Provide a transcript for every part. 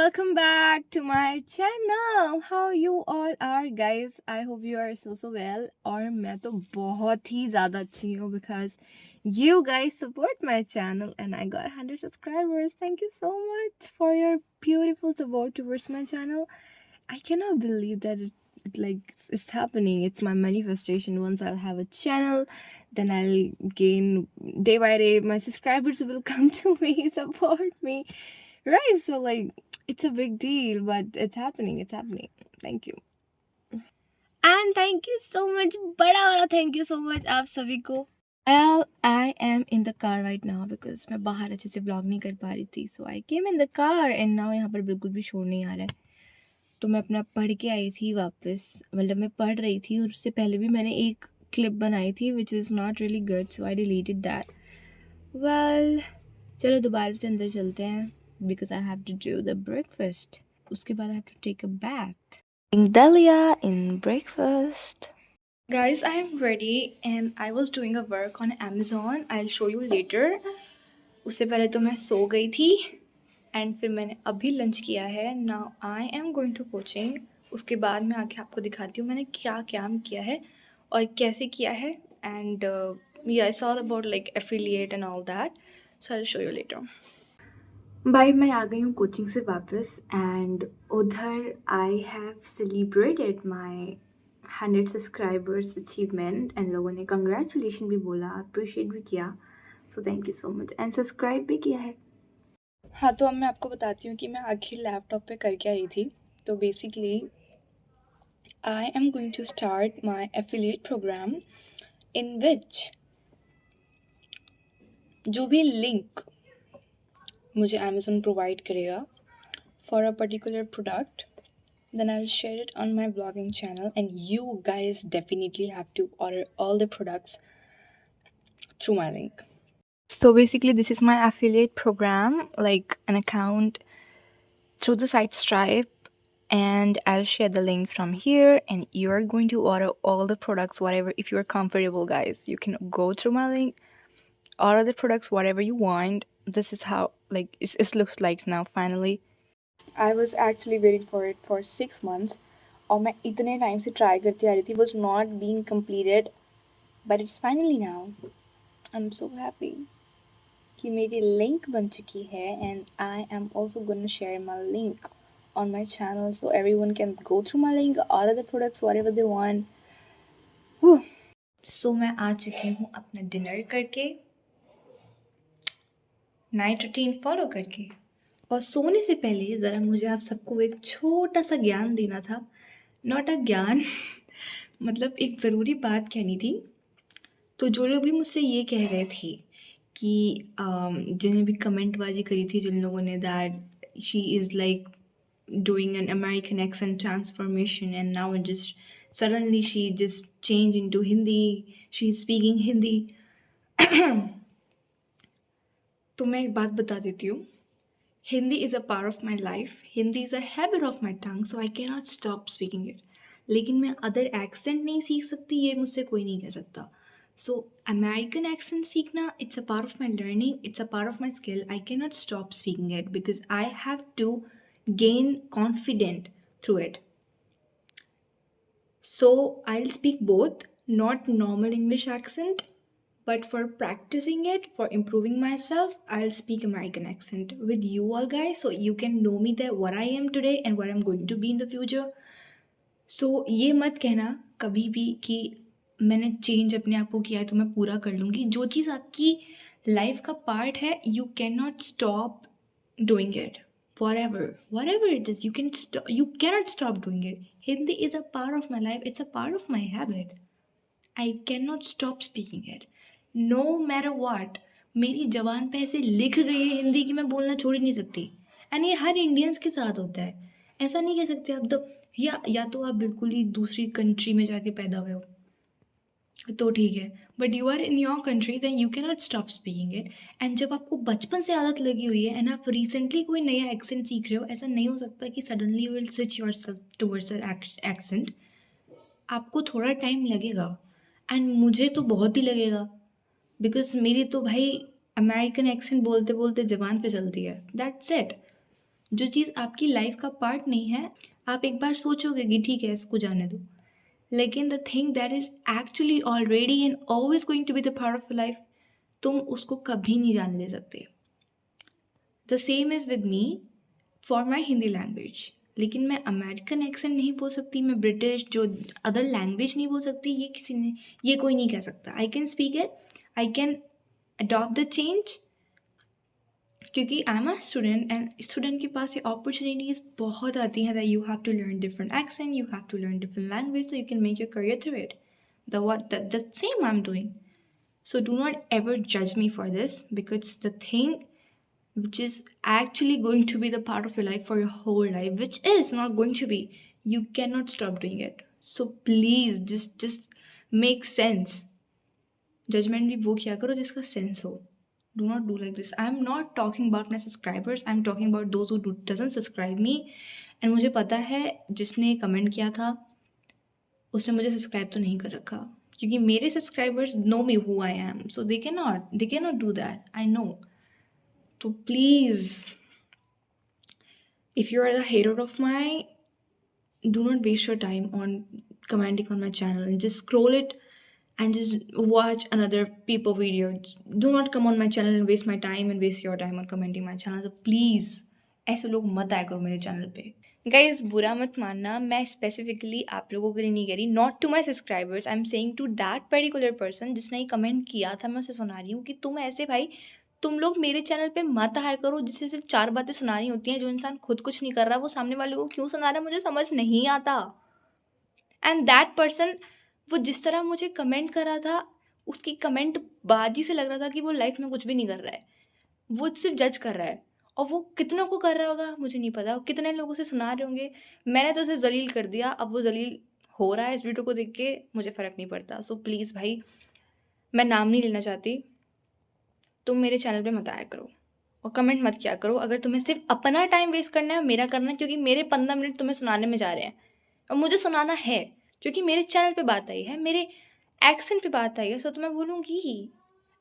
welcome back to my channel. How you all are, guys? I hope you are so well. और मैं तो बहुत ही ज़्यादा अच्छी हूँ because you guys support my channel and I got 100 subscribers. Thank you so much for your beautiful support towards my channel. I cannot believe that it's happening. It's my manifestation. Once I'll have a channel, then I'll gain day by day. My subscribers will come to me, support me. Right, so it's a big deal, but it's happening. It's happening. Thank you. And thank you so much. बड़ा वाला thank you so much आप सभी को. Well, I am in the car right now because मैं बाहर अच्छे से vlog नहीं कर पा रही थी. So I came in the car and now यहाँ पर बिल्कुल भी शोर नहीं आ रहा है. तो मैं अपना पढ़ के आई थी वापस. मतलब मैं पढ़ रही थी और उससे पहले भी मैंने एक क्लिप बनाई थी which was not really good, so I deleted that. Well, चलो दोबारा से अंदर चलते हैं because I have to do the breakfast. उसके बाद I have to take a bath. Dalia in breakfast. Guys, I am ready and I was doing a work on Amazon. I'll show you later. उससे पहले तो मैं सो गई थी and फिर मैंने अभी लंच किया है. Now I am going to coaching. उसके बाद मैं आके आपको दिखाती हूँ मैंने क्या क्या किया है और कैसे किया है. And yeah, it's all about like affiliate and all that. So I'll show you later. भाई मैं आ गई हूँ कोचिंग से वापस एंड उधर I have celebrated my 100 subscribers achievement and लोगों ने कंग्रेचुलेशन भी बोला, अप्रिशिएट भी किया. So thank you so much and subscribe भी किया है. हाँ, तो अब मैं आपको बताती हूँ कि मैं आखिर लैपटॉप पे कर क्या रही थी. तो basically I am going to start my affiliate program in which जो भी लिंक मुझे अमेज़न प्रोवाइड करेगा for a particular product, then I'll share it on my blogging channel and you guys definitely have to order all the products through my link. So basically this is my affiliate program, like an account through the site Stripe, and I'll share the link from here and you're going to order all the products whatever. If you're comfortable, guys, you can go through my link, order the products whatever you want. This is how like it looks like now finally. I was actually waiting for it for 6 months और मैं इतने time से try करती आ रही थी. was not being completed but it's finally now. I'm so happy कि मेरी link बन चुकी है and I am also gonna share my link on my channel so everyone can go through my link, order the products whatever they want. So मैं आ चुकी हूँ अपना dinner करके, नाइट रूटीन फॉलो करके, और सोने से पहले ज़रा मुझे आप सबको एक छोटा सा ज्ञान देना था. नॉट अ ज्ञान मतलब एक ज़रूरी बात कहनी थी. तो जो लोग भी मुझसे ये कह रहे थे कि जिन्हें भी कमेंटबाजी करी थी जिन लोगों ने that she is like doing an American accent transformation and now it just suddenly she just changed into Hindi, she's speaking Hindi. तो मैं एक बात बता देती हूँ. Hindi is a part of my life. Hindi is a habit of my tongue, so I cannot stop speaking it. लेकिन मैं other accent नहीं सीख सकती, ये मुझसे कोई नहीं कह सकता. So American accent सीखना, it's a part of my learning, it's a part of my skill. I cannot stop speaking it because I have to gain confidence through it. So I'll speak both, not normal English accent, but for practicing it, for improving myself, I'll speak American accent with you all guys so you can know me that what I am today and what I'm going to be in the future. So ये मत कहना कभी भी कि मैंने change अपने आप को किया है तो मैं पूरा कर लूँगी. जो चीज़ आपकी लाइफ का पार्ट है, you cannot stop doing it. Whatever it is, you cannot stop doing it. Hindi is a part of my life, it's a part of my habit. I cannot stop speaking it. No matter what. मेरी ज़बान पे ऐसे लिख गई है हिंदी कि मैं बोलना छोड़ ही नहीं सकती. एंड ये हर इंडियंस के साथ होता है. ऐसा नहीं कह सकते आप तो या तो आप बिल्कुल ही दूसरी कंट्री में जाके पैदा हुए हो तो ठीक है, but you are in your country then you can not stop speaking it. And जब आपको बचपन से आदत लगी हुई है एंड आप रिसेंटली कोई नया एक्सेंट सीख रहे हो, ऐसा नहीं हो सकता कि suddenly you will switch your self towards accent. आपको थोड़ा टाइम लगेगा एंड मुझे तो बहुत ही लगेगा बिकॉज मेरी तो भाई अमेरिकन एक्सेंट बोलते बोलते ज़बान पे चलती है. That's it. जो चीज़ आपकी लाइफ का पार्ट नहीं है, आप एक बार सोचोगे कि ठीक है इसको जाने दो, लेकिन the thing that is actually already and always going to be the part of life, तुम उसको कभी नहीं जाने दे सकते। The same is with me for my Hindi language. लेकिन मैं अमेरिकन एक्सेंट नहीं बोल सकती, मैं ब्रिटिश जो अदर लैंग्वेज नहीं बोल सकती, ये कोई नहीं कह सकता। I can speak it, I can adopt the change, क्योंकि I am a student and student के पास ये अपॉर्चुनिटीज़ बहुत आती हैं that you have to learn different accent, you have to learn different language, so you can make your career through it. The same I am doing. So do not ever judge me for this, because the thing which is actually going to be the part of your life for your whole life, which is not going to be, you cannot stop doing it. So please just make sense. Judgment भी वो किया करो जिसका sense हो. Do not do like this. I'm not talking about my subscribers. I'm talking about those who doesn't subscribe me. And मुझे पता है जिसने कमेंट किया था उसने मुझे सब्सक्राइब तो नहीं कर रखा, क्योंकि मेरे subscribers know me who I am, so they can not do that, I know. तो please, if you are the hater of my, do not waste your time on commenting on my channel, and just scroll it and just watch another people video. Do not come on my channel and waste my time and waste your time on commenting my channel. So please, ऐसे लोग मत आया करो मेरे channel पे। Guys बुरा मत मानना, मैं स्पेसिफिकली आप लोगों के लिए नहीं कह रही, not to my subscribers, I am saying to that particular person जिसने ये कमेंट किया था। मैं उसे सुना रही हूँ कि तुम ऐसे भाई, तुम लोग मेरे चैनल पे मत आया करो जिससे सिर्फ 4 बातें सुनानी होती हैं। जो इंसान खुद कुछ नहीं कर रहा वो सामने वाले को क्यों सुना रहा है मुझे समझ नहीं आता। एंड दैट पर्सन, वो जिस तरह मुझे कमेंट कर रहा था, उसकी कमेंट बाजी से लग रहा था कि वो लाइफ में कुछ भी नहीं कर रहा है, वो सिर्फ जज कर रहा है। और वो कितनों को कर रहा होगा मुझे नहीं पता, वो कितने लोगों से सुना रहे होंगे। मैंने तो उसे जलील कर दिया, अब वो जलील हो रहा है इस वीडियो को देख के, मुझे फ़र्क नहीं पड़ता। सो प्लीज़ भाई, मैं नाम नहीं लेना चाहती, तुम मेरे चैनल पे मत आया करो और कमेंट मत किया करो। अगर तुम्हें सिर्फ अपना टाइम वेस्ट करना है, मेरा करना है, क्योंकि मेरे 15 मिनट तुम्हें सुनाने में जा रहे हैं और मुझे सुनाना है क्योंकि मेरे चैनल पे बात आई है, मेरे एक्सेंट पे बात आई है, सो तो मैं बोलूँगी ही।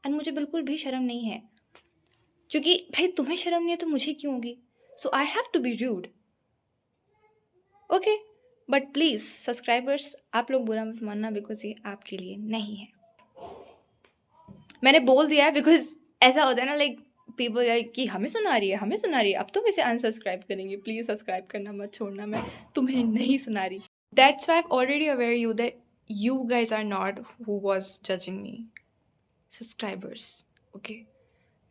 एंड मुझे बिल्कुल भी शर्म नहीं है, क्योंकि भाई तुम्हें शर्म नहीं है तो मुझे क्यों होगी। So I have to be rude, okay. But please subscribers, आप लोग बुरा मत मानना, बिकॉज ये आपके लिए नहीं है। मैंने बोल दिया है, बिकॉज ऐसा होता है ना, लाइक पीपल कि हमें सुना रही है, हमें सुना रही है, अब तो इसे अनसब्सक्राइब करेंगे। प्लीज़ सब्सक्राइब करना मत छोड़ना, मैं तुम्हें नहीं सुना रही। That's why I already aware you that you guys are not who was judging me, subscribers, okay.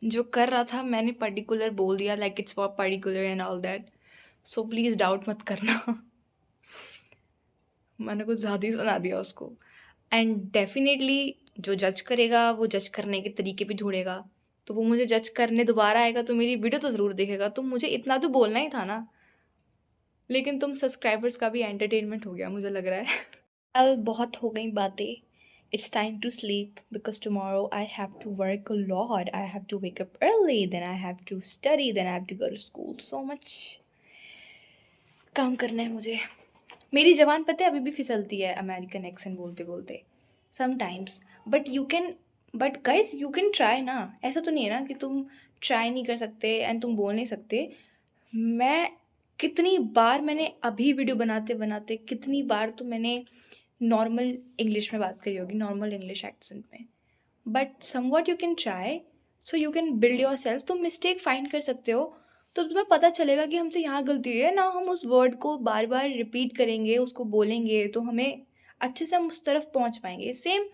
जो कर रहा था मैंने पर्टिकुलर बोल दिया, like it's for particular and all that, so please doubt मत करना। मैंने कुछ ज़्यादा ही सुना दिया उसको। एंड डेफिनेटली जो जज करेगा वो जज करने के तरीके भी ढूंढेगा, तो वो मुझे जज करने दोबारा आएगा तो मेरी वीडियो तो ज़रूर देखेगा। तो मुझे इतना तो बोलना ही था ना। लेकिन तुम सब्सक्राइबर्स का भी एंटरटेनमेंट हो गया मुझे लग रहा है। कल बहुत हो गई बातें, it's time to sleep because tomorrow I have to work a lot. I have to wake up early, then I have to study, then I have to go to school. So much काम करना है मुझे। मेरी ज़बान पता है अभी भी फिसलती है अमेरिकन एक्सेंट बोलते बोलते sometimes, but guys you can try ना। ऐसा तो नहीं है ना कि तुम ट्राई नहीं कर सकते एंड तुम बोल नहीं सकते। मैं कितनी बार मैंने अभी वीडियो बनाते बनाते कितनी बार तो मैंने नॉर्मल इंग्लिश में बात करी होगी, नॉर्मल इंग्लिश एक्सेंट में, but somewhat you can try, so you can build your self. तुम मिस्टेक फाइंड कर सकते हो, तो तुम्हें पता चलेगा कि हमसे यहाँ गलती हुई है ना। हम उस वर्ड को बार बार रिपीट करेंगे, उसको बोलेंगे, तो हमें अच्छे से हम उस तरफ पहुँच पाएंगे। सेम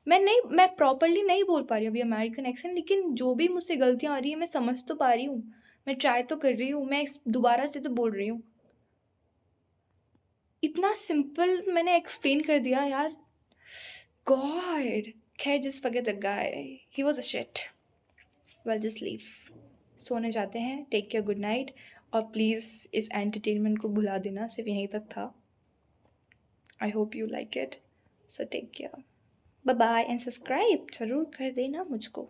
मैं प्रॉपरली नहीं बोल पा रही हूँ अभी अमेरिकन एक्सेंट, लेकिन जो भी मुझसे गलतियाँ आ रही है मैं समझ तो पा रही हूँ, मैं ट्राई तो कर रही हूँ, मैं दोबारा से तो बोल रही हूँ। इतना सिंपल मैंने एक्सप्लेन कर दिया यार, गॉड। खैर just forget that guy, he was a shit. Well just leave, सोने जाते हैं, टेक केयर, गुड नाइट। और प्लीज़ इस एंटरटेनमेंट को भुला देना, सिर्फ यहीं तक था। I hope you like it, so take care, bye bye, and subscribe ज़रूर कर देना मुझको।